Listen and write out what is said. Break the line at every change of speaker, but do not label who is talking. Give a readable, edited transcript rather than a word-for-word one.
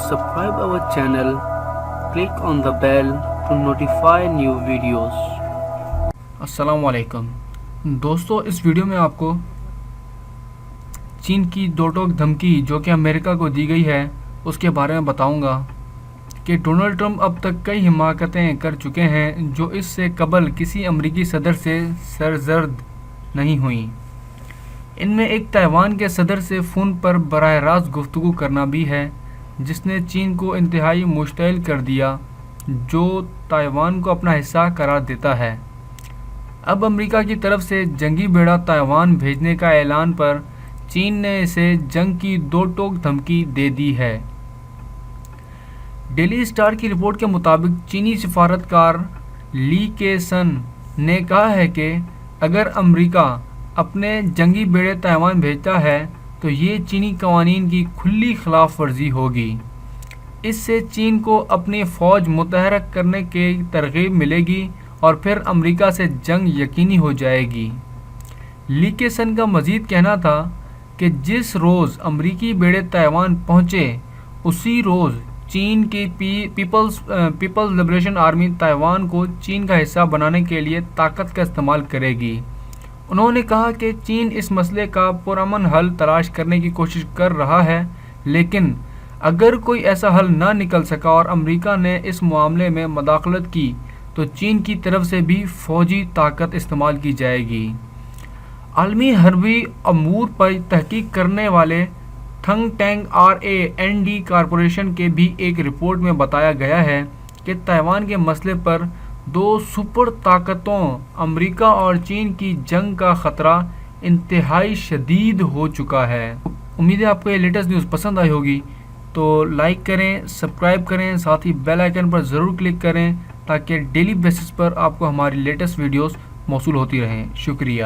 subscribe our channel, click on the bell to notify new videos.
السلام علیکم دوستو، اس video میں آپ کو چین کی دو ٹوک دھمکی جو کہ امریکہ کو دی گئی ہے اس کے بارے میں بتاؤں گا کہ ڈونلڈ ٹرمپ اب تک کئی حماقتیں کر چکے ہیں جو اس سے قبل کسی امریکی صدر سے سرزد نہیں ہوئیں۔ ان میں ایک تائیوان کے صدر سے فون پر براہ راست گفتگو کرنا بھی ہے، جس نے چین کو انتہائی مشتعل کر دیا، جو تائیوان کو اپنا حصہ قرار دیتا ہے۔ اب امریکہ کی طرف سے جنگی بیڑا تائیوان بھیجنے کا اعلان پر چین نے اسے جنگ کی دو ٹوک دھمکی دے دی ہے۔ ڈیلی اسٹار کی رپورٹ کے مطابق چینی سفارتکار لی کے سن نے کہا ہے کہ اگر امریکہ اپنے جنگی بیڑے تائیوان بھیجتا ہے تو یہ چینی قوانین کی کھلی خلاف ورزی ہوگی۔ اس سے چین کو اپنی فوج متحرک کرنے کی ترغیب ملے گی اور پھر امریکہ سے جنگ یقینی ہو جائے گی۔ لی کے سن کا مزید کہنا تھا کہ جس روز امریکی بیڑے تائیوان پہنچے اسی روز چین کی پیپلز لبریشن آرمی تائیوان کو چین کا حصہ بنانے کے لیے طاقت کا استعمال کرے گی۔ انہوں نے کہا کہ چین اس مسئلے کا پرامن حل تلاش کرنے کی کوشش کر رہا ہے، لیکن اگر کوئی ایسا حل نہ نکل سکا اور امریکہ نے اس معاملے میں مداخلت کی تو چین کی طرف سے بھی فوجی طاقت استعمال کی جائے گی۔ عالمی حربی امور پر تحقیق کرنے والے تھنک ٹینک RAND کارپوریشن کے بھی ایک رپورٹ میں بتایا گیا ہے کہ تائیوان کے مسئلے پر دو سپر طاقتوں امریکہ اور چین کی جنگ کا خطرہ انتہائی شدید ہو چکا ہے۔ امید ہے آپ کو یہ لیٹسٹ نیوز پسند آئی ہوگی، تو لائک کریں، سبسکرائب کریں، ساتھ ہی بیل آئیکن پر ضرور کلک کریں تاکہ ڈیلی بیسس پر آپ کو ہماری لیٹسٹ ویڈیوز موصول ہوتی رہیں۔ شکریہ۔